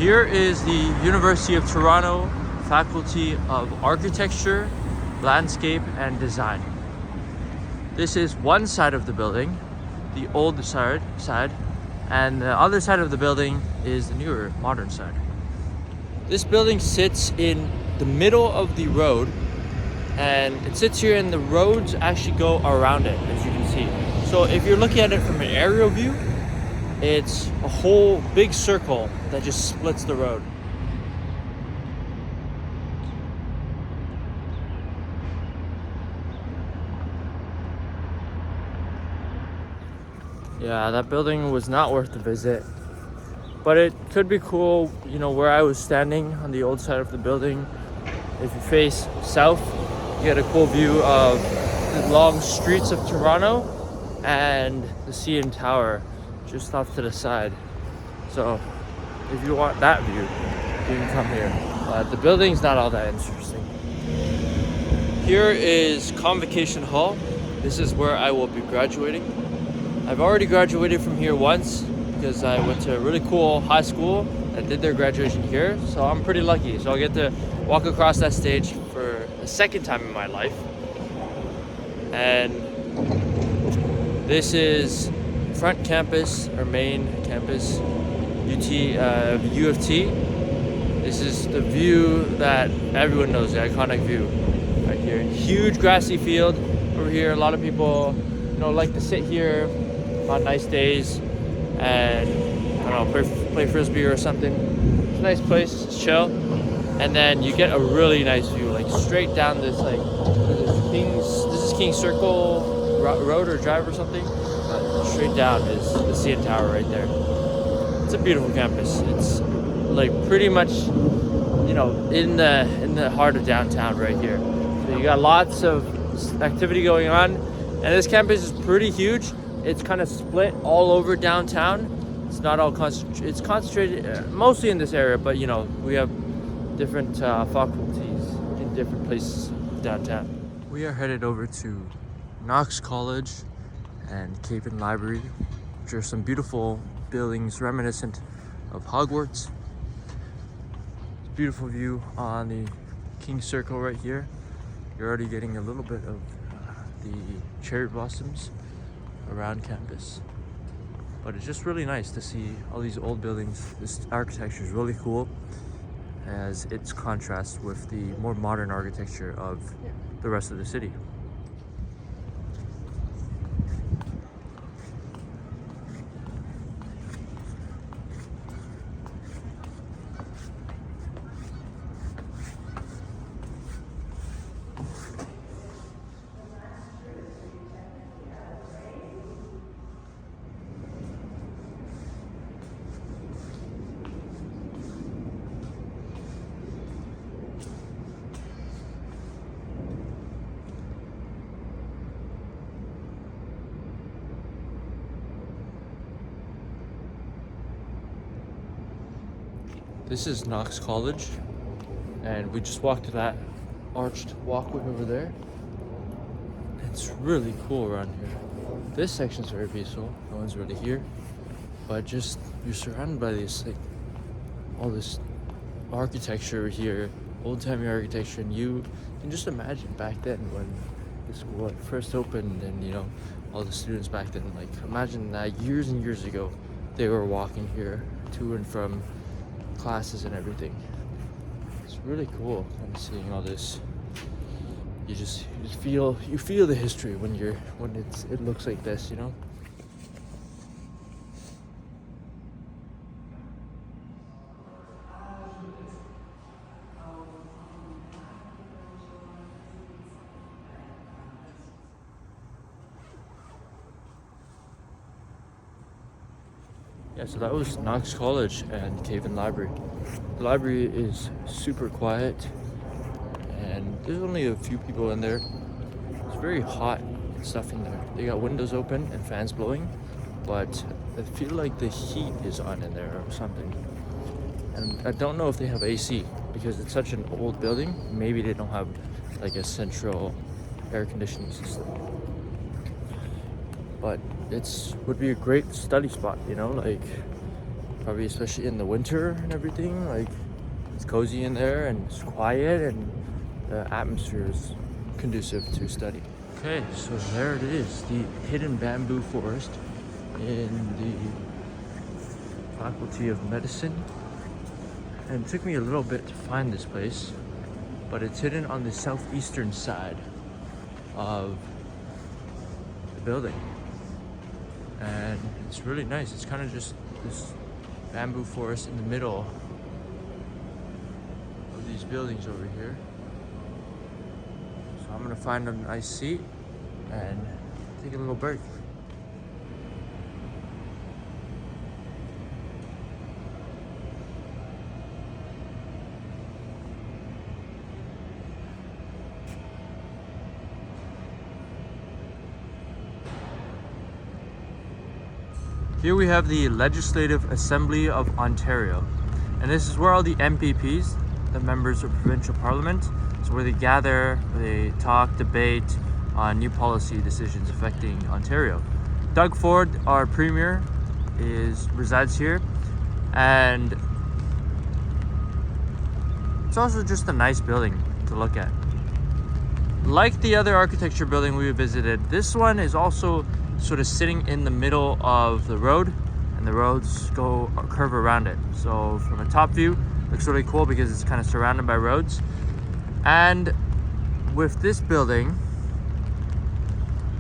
Here is the University of Toronto Faculty of Architecture, Landscape and Design. This is one side of the building, the old side, and the other side of the building is the newer, modern side. This building sits in the middle of the road, and it sits here and the roads actually go around it, as you can see. So if you're looking at it from an aerial view, it's a whole big circle that just splits the road. Yeah, that building was not worth the visit, but it could be cool, you know, where I was standing on the old side of the building. If you face south, you get a cool view of the long streets of Toronto and the CN Tower just off to the side. So if you want that view, you can come here. But the building's not all that interesting. Here is Convocation Hall. This is where I will be graduating. I've already graduated from here once because I went to a really cool high school that did their graduation here. So I'm pretty lucky. So I'll get to walk across that stage for the second time in my life. And this is front campus, our main campus, U of T. This is the view that everyone knows, the iconic view right here. Huge grassy field over here. A lot of people, you know, like to sit here on nice days and, I don't know, play frisbee or something. It's a nice place, it's chill. And then you get a really nice view, like straight down this, like, this is King's Circle Road or Drive or something. Straight down is the CN Tower right there. It's a beautiful campus. It's like pretty much, you know, in the heart of downtown right here. So you got lots of activity going on, and this campus is pretty huge. It's kind of split all over downtown. It's not all concentrated. It's concentrated mostly in this area, but you know, we have different faculties in different places downtown. We are headed over to Knox College and Caven Library, which are some beautiful buildings reminiscent of Hogwarts. Beautiful view on the King's Circle right here. You're already getting a little bit of the cherry blossoms around campus. But it's just really nice to see all these old buildings. This architecture is really cool as it's contrast with the more modern architecture of the rest of the city. This is Knox College, and we just walked to that arched walkway over there. It's really cool around here. This section's very peaceful, no one's really here, but just you're surrounded by this, like, all this architecture here, old-timey architecture, and you can just imagine back then when the school had first opened, and you know, all the students back then, like, imagine that years and years ago they were walking here to and from classes and everything. It's really cool kind of seeing all this. You just feel the history when it looks like this, you know. Yeah, so that was Knox College and Caven Library. The library is super quiet, and there's only a few people in there. It's very hot and stuff in there. They got windows open and fans blowing, but I feel like the heat is on in there or something. And I don't know if they have AC because it's such an old building. Maybe they don't have like a central air conditioning system. But would be a great study spot, you know, like probably especially in the winter and everything. Like, it's cozy in there and it's quiet and the atmosphere is conducive to study. Okay, so there it is, the hidden bamboo forest in the Faculty of Medicine. And it took me a little bit to find this place, but it's hidden on the southeastern side of the building. And it's really nice. It's kind of just this bamboo forest in the middle of these buildings over here. So I'm gonna find a nice seat and take a little break. Here we have the Legislative Assembly of Ontario, and this is where all the MPPs, the members of provincial parliament, is where they gather, they talk, debate on new policy decisions affecting Ontario. Doug Ford, our premier, resides here, and it's also just a nice building to look at. Like the other architecture building we visited, this one is also sort of sitting in the middle of the road, and the roads curve around it. So from a top view, it looks really cool because it's kind of surrounded by roads. And with this building,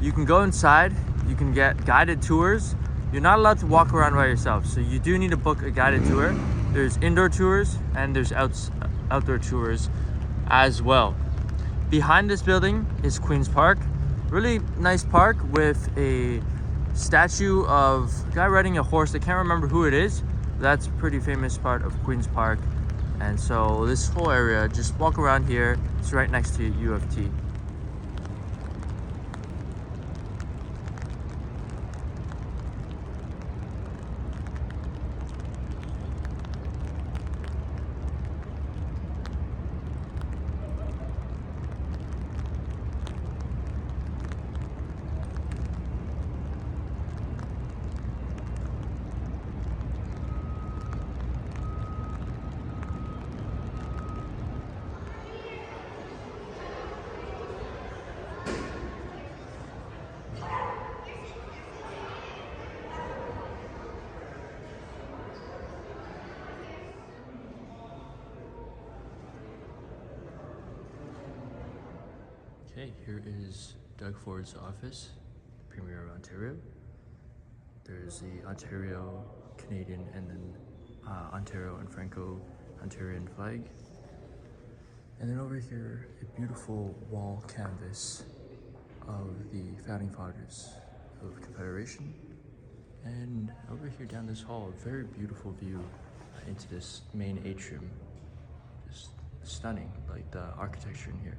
you can go inside, you can get guided tours. You're not allowed to walk around by yourself, so you do need to book a guided tour. There's indoor tours and there's outdoor tours as well. Behind this building is Queen's Park. Really nice park with a statue of a guy riding a horse. I can't remember who it is. That's a pretty famous part of Queen's Park. And so this whole area, just walk around here. It's right next to U of T. Okay, here is Doug Ford's office, Premier of Ontario. There's the Ontario, Canadian, and then Ontario and Franco-Ontarian flag. And then over here, a beautiful wall canvas of the founding fathers of Confederation. And over here down this hall, a very beautiful view into this main atrium. Just stunning, like the architecture in here.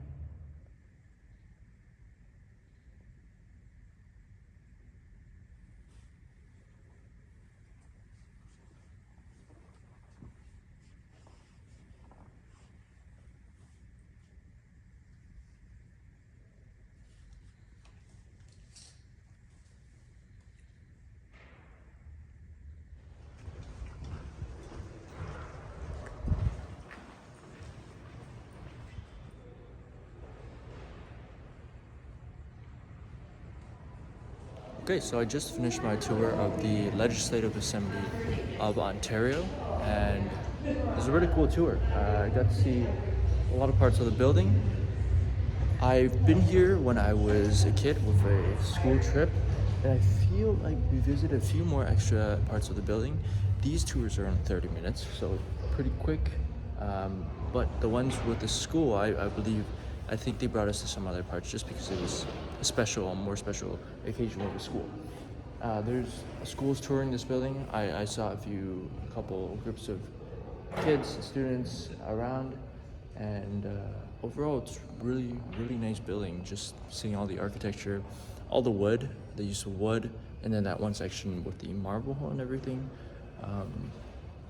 Okay, so I just finished my tour of the Legislative Assembly of Ontario, and it was a really cool tour. I got to see a lot of parts of the building. I've been here when I was a kid with a school trip, and I feel like we visited a few more extra parts of the building. These tours are in 30 minutes, so pretty quick. But the ones with the school, I think they brought us to some other parts just because it was a more special occasion with the school. There's schools touring this building. I saw a couple groups of kids, students around, and overall it's really, really nice building. Just seeing all the architecture, all the wood, the use of wood, and then that one section with the marble and everything.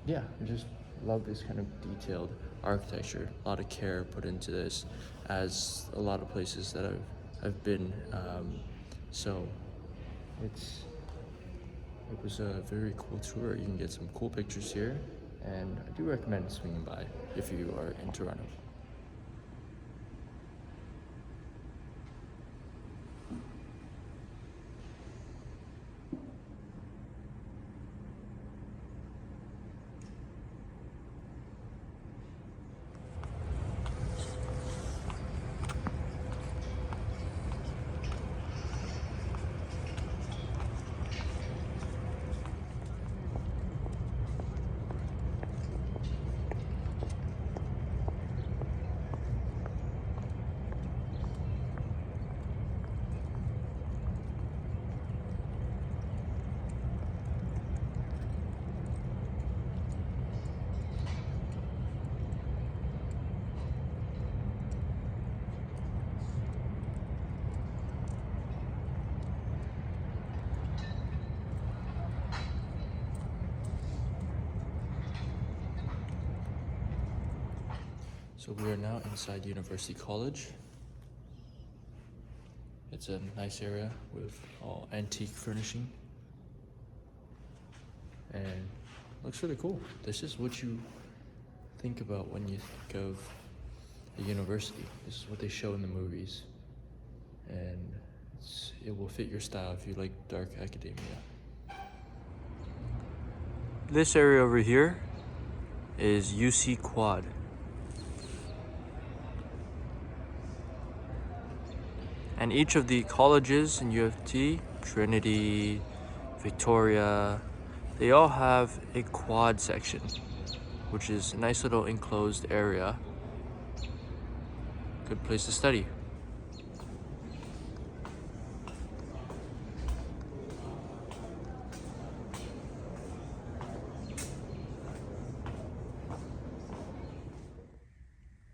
Yeah, I just love this kind of detailed architecture. A lot of care put into this, as a lot of places that I've been. So it's it was a very cool tour. You can get some cool pictures here, and I do recommend swinging by if you are in Toronto. So we are now inside University College. It's a nice area with all antique furnishing. And looks really cool. This is what you think about when you think of a university. This is what they show in the movies. And it will fit your style if you like dark academia. This area over here is UC Quad. And each of the colleges in U of T, Trinity, Victoria, they all have a quad section, which is a nice little enclosed area. Good place to study.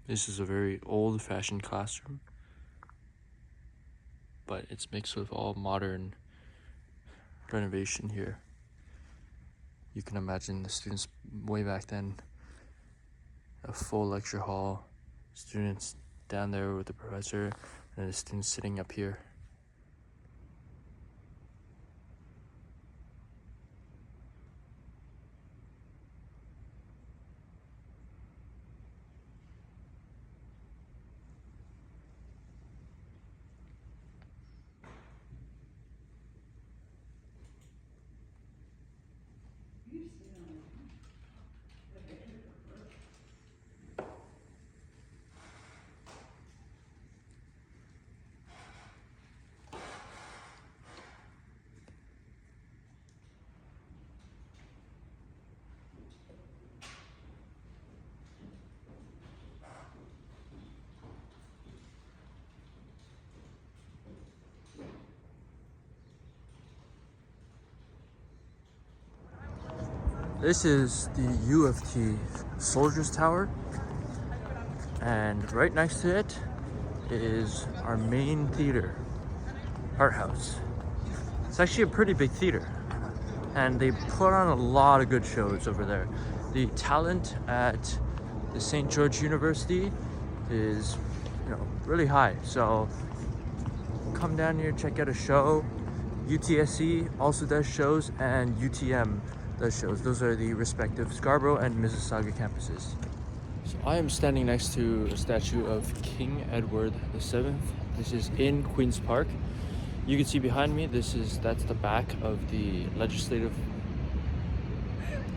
This is a very old-fashioned classroom, but it's mixed with all modern renovation here. You can imagine the students way back then, a full lecture hall, students down there with the professor, and the students sitting up here. This is the U of T Soldiers Tower, and right next to it is our main theater, Art House. It's actually a pretty big theater, and they put on a lot of good shows over there. The talent at the St. George University is, really high. So come down here, check out a show. UTSC also does shows, and UTM does shows. Those are the respective Scarborough and Mississauga campuses. So I am standing next to a statue of King Edward VII. This is in Queen's Park. You can see behind me, that's the back of the Legislative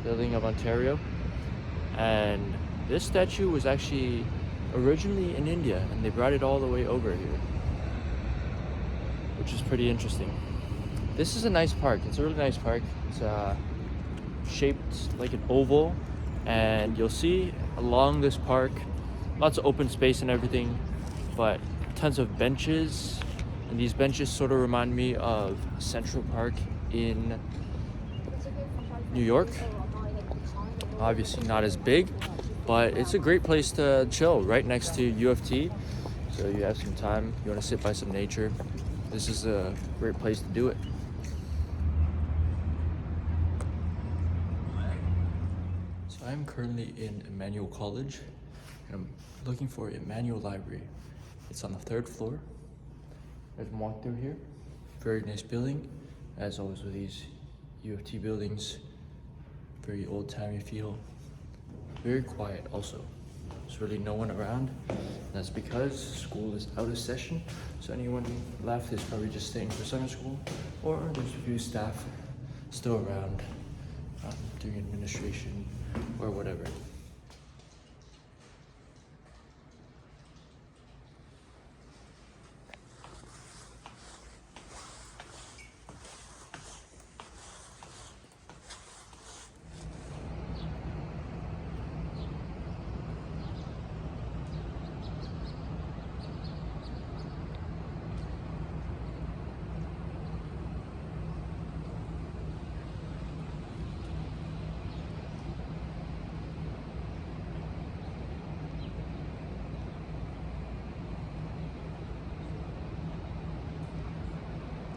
Building of Ontario. And this statue was actually originally in India, and they brought it all the way over here, which is pretty interesting. This is a nice park. It's a really nice park. It's shaped like an oval, and you'll see along this park lots of open space and everything, but tons of benches, and these benches sort of remind me of Central Park in New York. Obviously not as big, but it's a great place to chill right next to U of T. So you have some time, you want to sit by some nature, this is a great place to do it. I'm currently in Emmanuel College, and I'm looking for Emmanuel Library. It's on the 3rd floor. There's a walk through here. Very nice building, as always with these U of T buildings. Very old-timey feel. Very quiet also. There's really no one around. That's because school is out of session. So anyone left is probably just staying for summer school, or there's a few staff still around doing administration or whatever.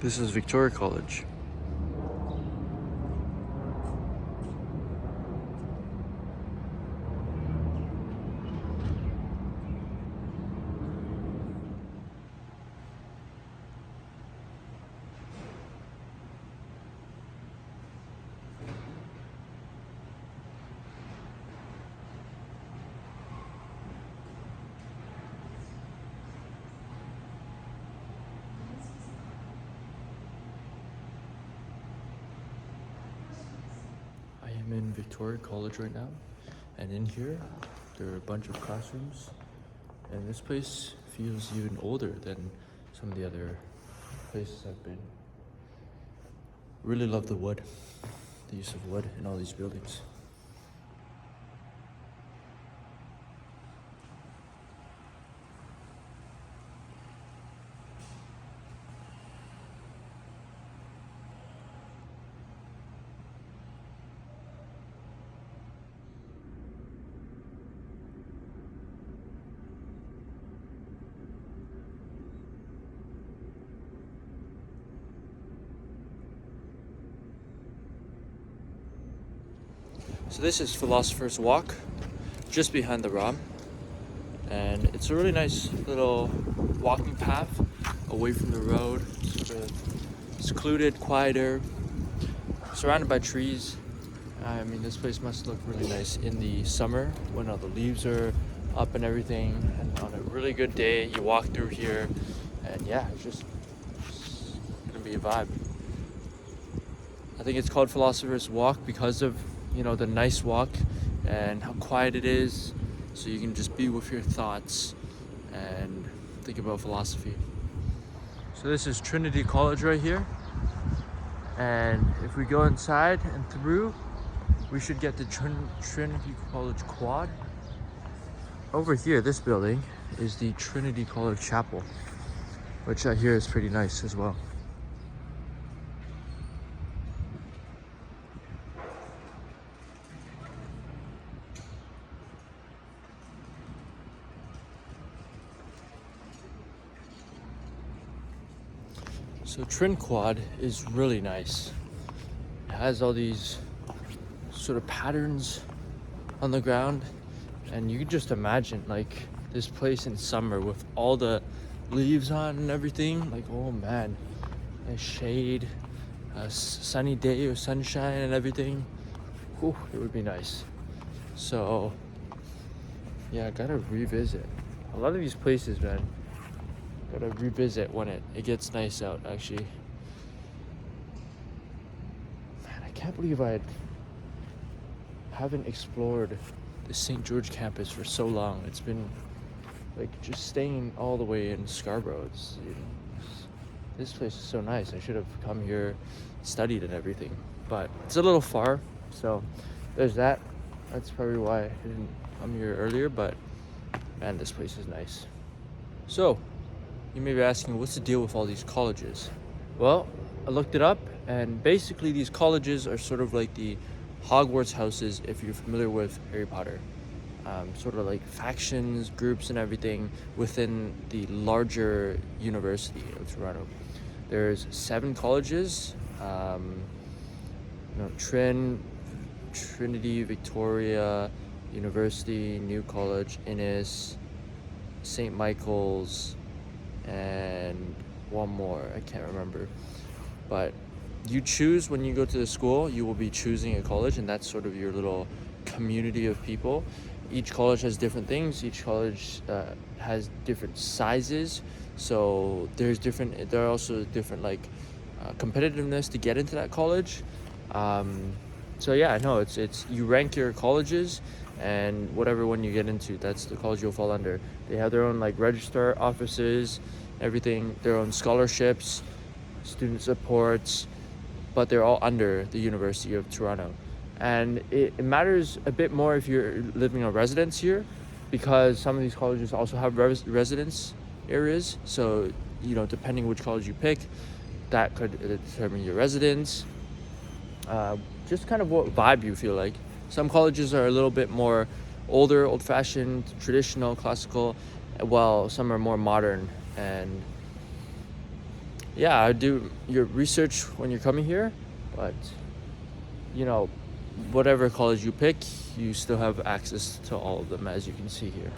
This is Victoria College. I am in Victoria College right now, and in here there are a bunch of classrooms, and this place feels even older than some of the other places I've been. Really love the wood, the use of wood in all these buildings. So this is Philosopher's Walk, just behind the ROM, and it's a really nice little walking path away from the road, sort of secluded, quieter, surrounded by trees. I mean, this place must look really nice in the summer when all the leaves are up and everything, and on a really good day you walk through here, and yeah, it's just gonna be a vibe. I think it's called Philosopher's Walk because of, you know, the nice walk and how quiet it is, so you can just be with your thoughts and think about philosophy. So this is Trinity College right here, and if we go inside and through, we should get the Trinity College Quad. Over here, this building is the Trinity College Chapel, which I hear is pretty nice as well. So Trin Quad is really nice. It has all these sort of patterns on the ground, and you can just imagine like this place in summer with all the leaves on and everything. Like, oh man, a shade, a sunny day or sunshine and everything. Whew, it would be nice. So yeah, I gotta revisit a lot of these places, man. Gotta revisit when it gets nice out, actually. Man, I can't believe I haven't explored the St. George campus for so long. It's been like just staying all the way in Scarborough. This place is so nice. I should have come here, studied and everything, but it's a little far, so there's that. That's probably why I didn't come here earlier, but man, this place is nice. So you may be asking, what's the deal with all these colleges? Well, I looked it up, and basically these colleges are sort of like the Hogwarts houses, if you're familiar with Harry Potter. Sort of like factions, groups and everything within the larger University of Toronto. There's 7 colleges, Trinity, Victoria, University, New College, Innis, St. Michael's, and one more, I can't remember. But you choose when you go to the school, you will be choosing a college, and that's sort of your little community of people. Each college has different things. Each college has different sizes, so there are also different like competitiveness to get into that college. So yeah, no, it's you rank your colleges, and whatever one you get into, that's the college you'll fall under. They have their own like registrar offices, everything, their own scholarships, student supports, but they're all under the University of Toronto. And it matters a bit more if you're living on residence here, because some of these colleges also have residence areas. So, you know, depending which college you pick, that could determine your residence. Just kind of what vibe you feel like. Some colleges are a little bit more older, old-fashioned, traditional, classical, while some are more modern. And yeah, do your research when you're coming here, but you know, whatever college you pick, you still have access to all of them, as you can see here.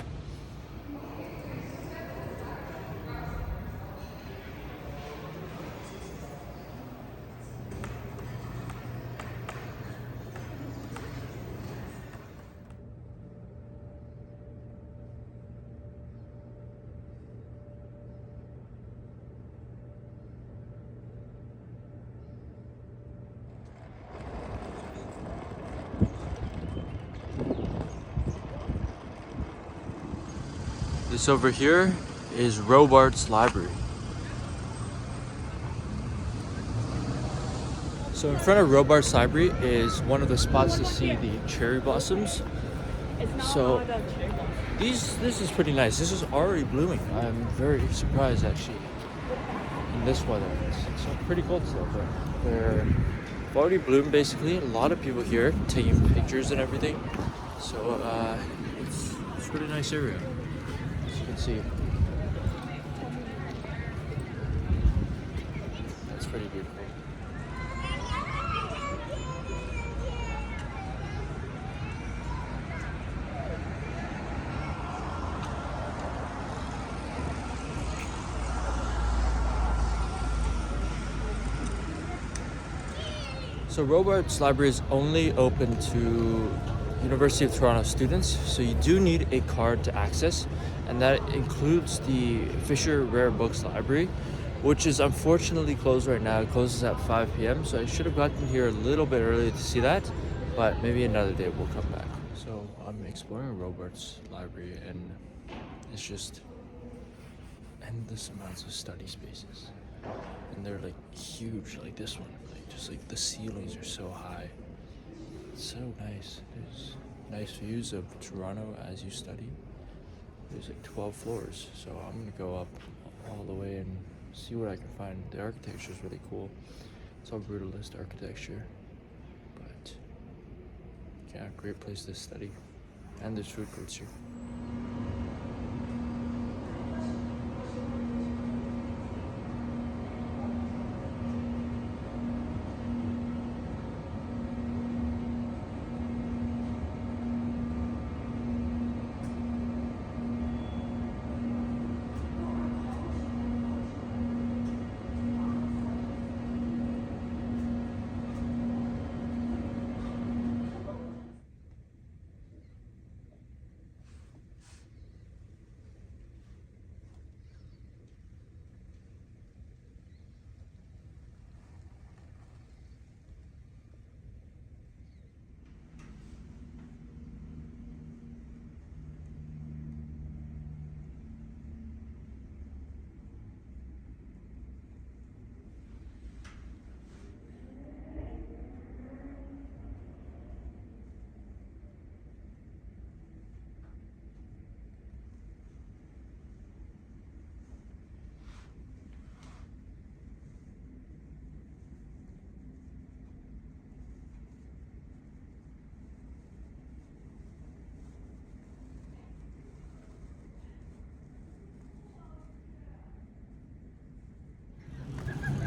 This over here is Robarts Library. So in front of Robarts Library is one of the spots to see the cherry blossoms. So this is pretty nice. This is already blooming. I'm very surprised actually in this weather. It's pretty cold still, but they've already bloomed basically. A lot of people here taking pictures and everything. So it's a pretty nice area. See, that's pretty beautiful. So Robarts Library is only open to University of Toronto students, so you do need a card to access, and that includes the Fisher Rare Books Library, which is unfortunately closed right now. It closes at 5 p.m. So I should have gotten here a little bit earlier to see that, but maybe another day we'll come back. So I'm exploring Robarts Library, and it's just endless amounts of study spaces, and they're like huge, like this one. Like just like the ceilings are so high. It's so nice. There's nice views of Toronto as you study. There's like 12 floors, so I'm gonna go up all the way and see what I can find. The architecture is really cool. It's all brutalist architecture, but yeah, great place to study. And there's food courts here.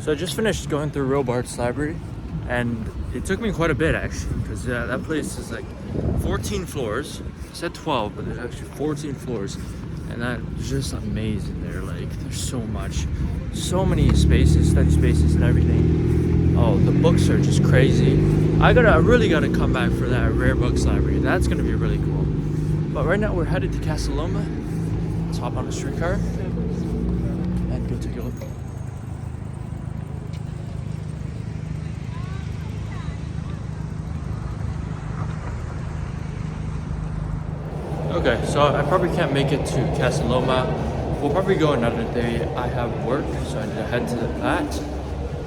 So I just finished going through Robarts Library, and it took me quite a bit actually, because that place is like 14 floors. It said 12, but there's actually 14 floors, and that's just amazing there. Like there's so many spaces, study spaces and everything. Oh, the books are just crazy. I really gotta come back for that rare books library. That's gonna be really cool. But right now we're headed to Casa Loma. Let's hop on a streetcar and go take a look. Okay, so I probably can't make it to Casa Loma. We'll probably go another day. I have work, so I need to head to that.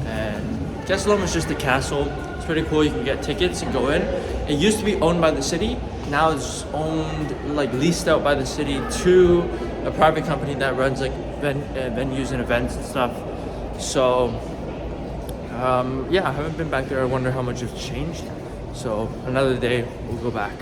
And Casa Loma is just a castle. It's pretty cool. You can get tickets and go in. It used to be owned by the city. Now it's owned, like leased out by the city to a private company that runs like venues and events and stuff. So yeah, I haven't been back there. I wonder how much it's changed. So another day we'll go back.